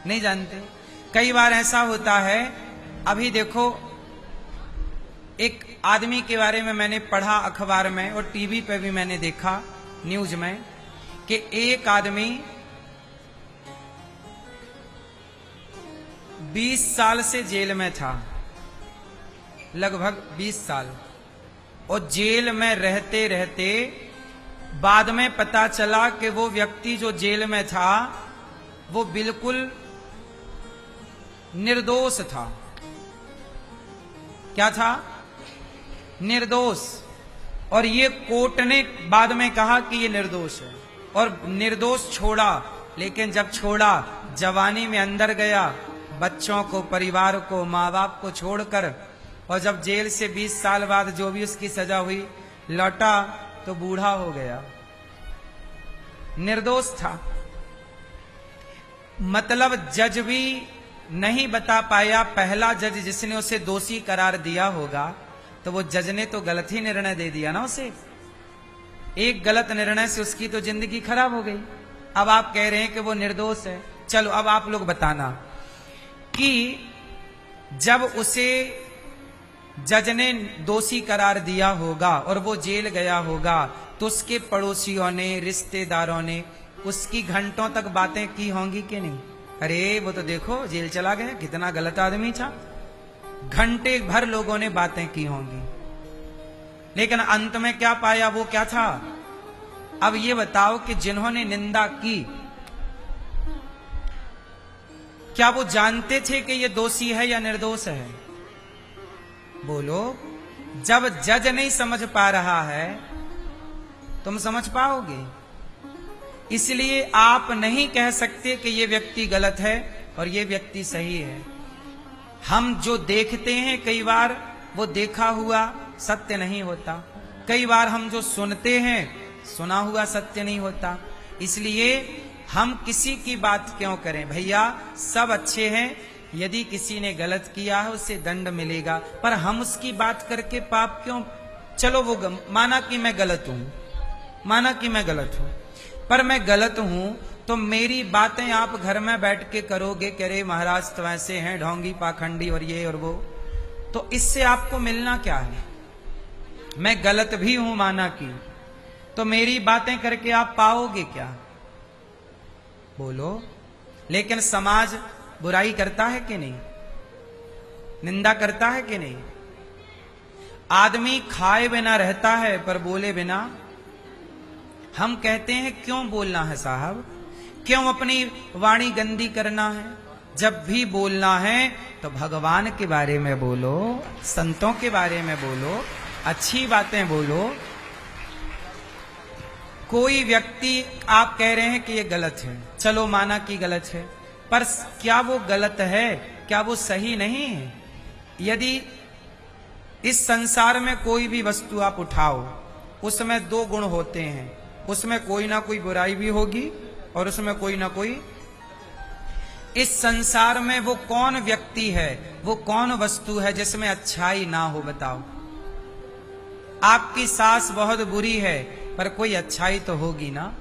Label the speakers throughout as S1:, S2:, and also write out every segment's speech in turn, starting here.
S1: नहीं जानते। कई बार ऐसा होता है, अभी देखो एक आदमी के बारे में मैंने पढ़ा अखबार में और टीवी पे भी मैंने देखा न्यूज में कि एक आदमी 20 साल से जेल में था, लगभग 20 साल, और जेल में रहते रहते बाद में पता चला कि वो व्यक्ति जो जेल में था वो बिल्कुल निर्दोष था। क्या था? निर्दोष। और ये कोर्ट ने बाद में कहा कि ये निर्दोष है और निर्दोष छोड़ा, लेकिन जब छोड़ा जवानी में अंदर गया, बच्चों को, परिवार को, माँ बाप को छोड़कर, और जब जेल से 20 साल बाद जो भी उसकी सजा हुई लौटा तो बूढ़ा हो गया। निर्दोष था। मतलब जज भी नहीं बता पाया, पहला जज जिसने उसे दोषी करार दिया होगा तो वो जज ने तो गलत ही निर्णय दे दिया ना उसे। एक गलत निर्णय से उसकी तो जिंदगी खराब हो गई। अब आप कह रहे हैं कि वो निर्दोष है। चलो अब आप लोग बताना कि जब उसे जज ने दोषी करार दिया होगा और वो जेल गया होगा तो उसके पड़ोसियों ने, रिश्तेदारों ने उसकी घंटों तक बातें की होंगी कि नहीं? अरे वो तो देखो जेल चला गया, कितना गलत आदमी था। घंटे भर लोगों ने बातें की होंगी, लेकिन अंत में क्या पाया? वो क्या था? अब ये बताओ कि जिन्होंने निंदा की, क्या वो जानते थे कि ये दोषी है या निर्दोष है? बोलो। जब जज नहीं समझ पा रहा है तुम समझ पाओगे? इसलिए आप नहीं कह सकते कि ये व्यक्ति गलत है और ये व्यक्ति सही है। हम जो देखते हैं कई बार वो देखा हुआ सत्य नहीं होता, कई बार हम जो सुनते हैं सुना हुआ सत्य नहीं होता। इसलिए हम किसी की बात क्यों करें? भैया सब अच्छे हैं, यदि किसी ने गलत किया है उससे दंड मिलेगा, पर हम उसकी बात करके पाप क्यों? चलो वो माना कि मैं गलत हूं, माना कि मैं गलत हूं, पर मैं गलत हूं तो मेरी बातें आप घर में बैठ के करोगे कि अरे महाराज तो ऐसे हैं, ढोंगी, पाखंडी और ये और वो, तो इससे आपको मिलना क्या है? मैं गलत भी हूं माना कि, तो मेरी बातें करके आप पाओगे क्या? बोलो। लेकिन समाज बुराई करता है कि नहीं? निंदा करता है कि नहीं? आदमी खाए बिना रहता है पर बोले बिना। हम कहते हैं क्यों बोलना है साहब, क्यों अपनी वाणी गंदी करना है? जब भी बोलना है तो भगवान के बारे में बोलो, संतों के बारे में बोलो, अच्छी बातें बोलो। कोई व्यक्ति आप कह रहे हैं कि ये गलत है, चलो माना कि गलत है, पर क्या वो गलत है? क्या वो सही नहीं है? यदि इस संसार में कोई भी वस्तु आप उठाओ उसमें दो गुण होते हैं, उसमें कोई ना कोई बुराई भी होगी और उसमें कोई ना कोई। इस संसार में वो कौन व्यक्ति है, वो कौन वस्तु है जिसमें अच्छाई ना हो? बताओ। आपकी सास बहुत बुरी है पर कोई अच्छाई तो होगी ना।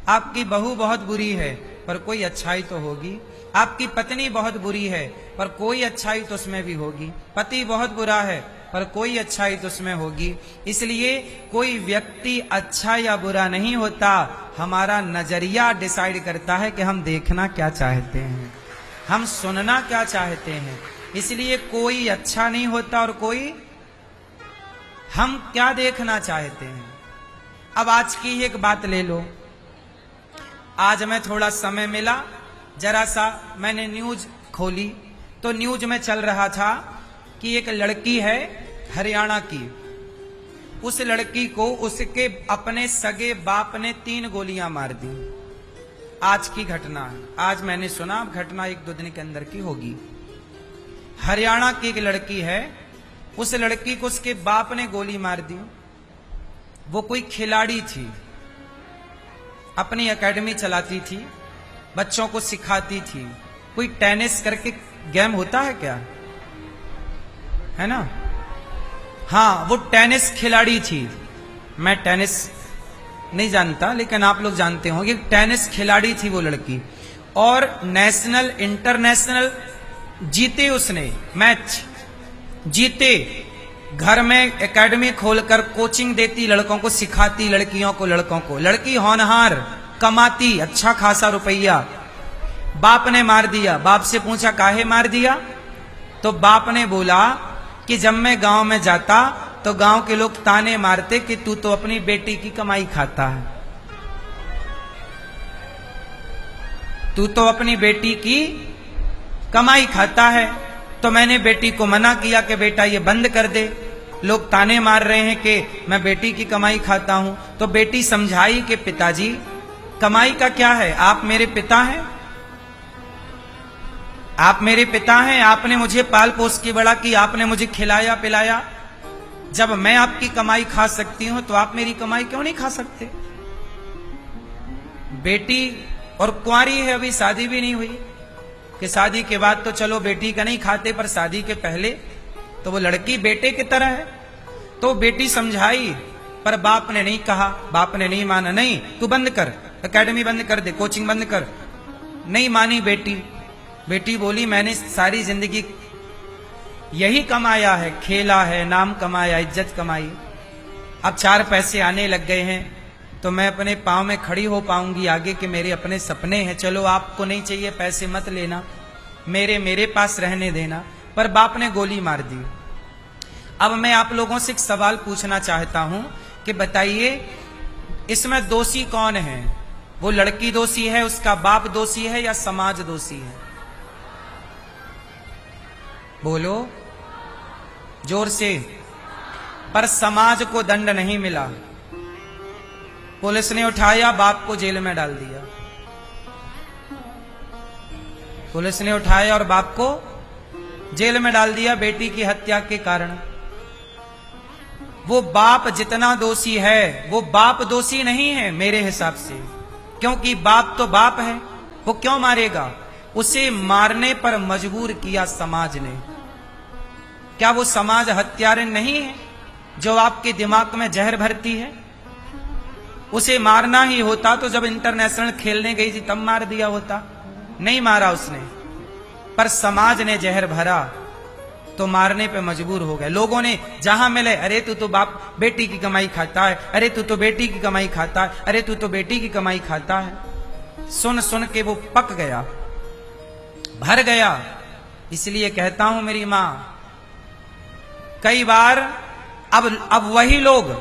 S1: आपकी बहू बहुत बुरी है पर कोई अच्छाई तो होगी। आपकी पत्नी बहुत बुरी है पर कोई अच्छाई तो उसमें भी होगी। पति बहुत बुरा है पर कोई अच्छाई तो उसमें होगी। इसलिए कोई व्यक्ति अच्छा या बुरा नहीं होता, हमारा नजरिया डिसाइड करता है कि हम देखना क्या चाहते हैं, हम सुनना क्या चाहते हैं। इसलिए कोई अच्छा नहीं होता और कोई, हम क्या देखना चाहते हैं। अब आज की एक बात ले लो। आज मैं थोड़ा समय मिला, जरा सा मैंने न्यूज खोली तो न्यूज में चल रहा था कि एक लड़की है हरियाणा की, उस लड़की को उसके अपने सगे बाप ने 3 गोलियां मार दी। आज की घटना है, आज मैंने सुना, घटना 1-2 दिन के अंदर की होगी। हरियाणा की एक लड़की है, उस लड़की को उसके बाप ने गोली मार दी। वो कोई खिलाड़ी थी, अपनी एकेडमी चलाती थी, बच्चों को सिखाती थी। कोई टेनिस करके गेम होता है क्या, है ना? हाँ, वो टेनिस खिलाड़ी थी। मैं टेनिस नहीं जानता लेकिन आप लोग जानते होंगे। टेनिस खिलाड़ी थी वो लड़की। और नेशनल इंटरनेशनल जीते, उसने मैच जीते, घर में एकेडमी खोलकर कोचिंग देती, लड़कों को सिखाती, लड़कियों को लड़कों को, लड़की होनहार, कमाती अच्छा खासा रुपया। बाप ने मार दिया। बाप से पूछा काहे मार दिया? तो बाप ने बोला कि जब मैं गांव में जाता तो गांव के लोग ताने मारते कि तू तो अपनी बेटी की कमाई खाता है, तू तो अपनी बेटी की कमाई खाता है। तो मैंने बेटी को मना किया कि बेटा ये बंद कर दे, लोग ताने मार रहे हैं कि मैं बेटी की कमाई खाता हूं। तो बेटी समझाई कि पिताजी कमाई का क्या है, आप मेरे पिता हैं, आप मेरे पिता हैं, आपने मुझे पाल पोस के बड़ा किया, आपने मुझे खिलाया पिलाया। जब मैं आपकी कमाई खा सकती हूं तो आप मेरी कमाई क्यों नहीं खा सकते? बेटी और कुंवारी है, अभी शादी भी नहीं हुई, कि शादी के बाद तो चलो बेटी का नहीं खाते, पर शादी के पहले तो वो लड़की बेटे की तरह है। तो बेटी समझाई, पर बाप ने नहीं कहा, बाप ने नहीं माना। नहीं तू बंद कर, एकेडमी बंद कर दे, कोचिंग बंद कर। नहीं मानी बेटी। बेटी बोली मैंने सारी जिंदगी यही कमाया है, खेला है, नाम कमाया, इज्जत कमाई, अब 4 पैसे आने लग गए हैं तो मैं अपने पांव में खड़ी हो पाऊंगी आगे के मेरे अपने सपने हैं। चलो आपको नहीं चाहिए पैसे मत लेना, मेरे पास रहने देना। पर बाप ने गोली मार दी। अब मैं आप लोगों से एक सवाल पूछना चाहता हूं कि बताइए इसमें दोषी कौन है? वो लड़की दोषी है, उसका बाप दोषी है, या समाज दोषी है? बोलो जोर से। पर समाज को दंड नहीं मिला, पुलिस ने उठाया, बाप को जेल में डाल दिया। पुलिस ने उठाया और बाप को जेल में डाल दिया बेटी की हत्या के कारण। वो बाप जितना दोषी है, वो बाप दोषी नहीं है मेरे हिसाब से, क्योंकि बाप तो बाप है, वो क्यों मारेगा? उसे मारने पर मजबूर किया समाज ने। क्या वो समाज हत्यारे नहीं है जो आपके दिमाग में जहर भरती है? उसे मारना ही होता तो जब इंटरनेशनल खेलने गई थी तब मार दिया होता, नहीं मारा उसने, पर समाज ने जहर भरा तो मारने पे मजबूर हो गए। लोगों ने जहां मिले, अरे तू तो बाप बेटी की कमाई खाता है, अरे तू तो बेटी की कमाई खाता है, अरे तू तो बेटी की कमाई खाता है। सुन सुन के वो पक गया, भर गया। इसलिए कहता हूं मेरी मां, कई बार अब वही लोग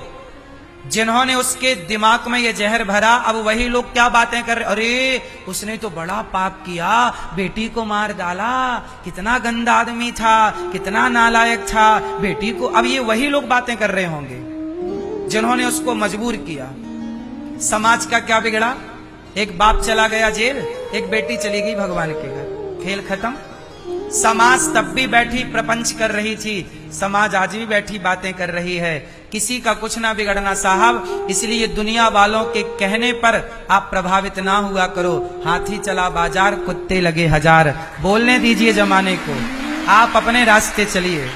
S1: जिन्होंने उसके दिमाग में ये जहर भरा, अब वही लोग क्या बातें कर रहे, अरे उसने तो बड़ा पाप किया, बेटी को मार डाला, कितना गंदा आदमी था, कितना नालायक था, बेटी को। अब ये वही लोग बातें कर रहे होंगे जिन्होंने उसको मजबूर किया। समाज का क्या बिगड़ा? एक बाप चला गया जेल, एक बेटी चली गई भगवान के घर, खेल खत्म। समाज तब भी बैठी प्रपंच कर रही थी, समाज आज भी बैठी बातें कर रही है। किसी का कुछ ना बिगड़ना साहब, इसलिए दुनिया वालों के कहने पर आप प्रभावित ना हुआ करो। हाथी चला बाजार, कुत्ते लगे हजार, बोलने दीजिए जमाने को, आप अपने रास्ते चलिए।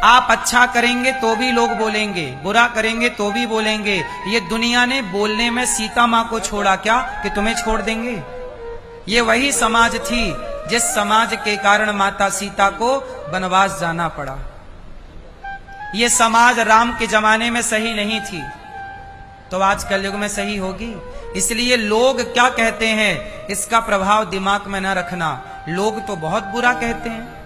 S1: आप अच्छा करेंगे तो भी लोग बोलेंगे, बुरा करेंगे तो भी बोलेंगे। ये दुनिया ने बोलने में सीता मां को छोड़ा क्या कि तुम्हें छोड़ देंगे? ये वही समाज थी जिस समाज के कारण माता सीता को वनवास जाना पड़ा। ये समाज राम के जमाने में सही नहीं थी तो आज कलयुग में सही होगी। इसलिए लोग क्या कहते हैं इसका प्रभाव दिमाग में न रखना। लोग तो बहुत बुरा कहते हैं,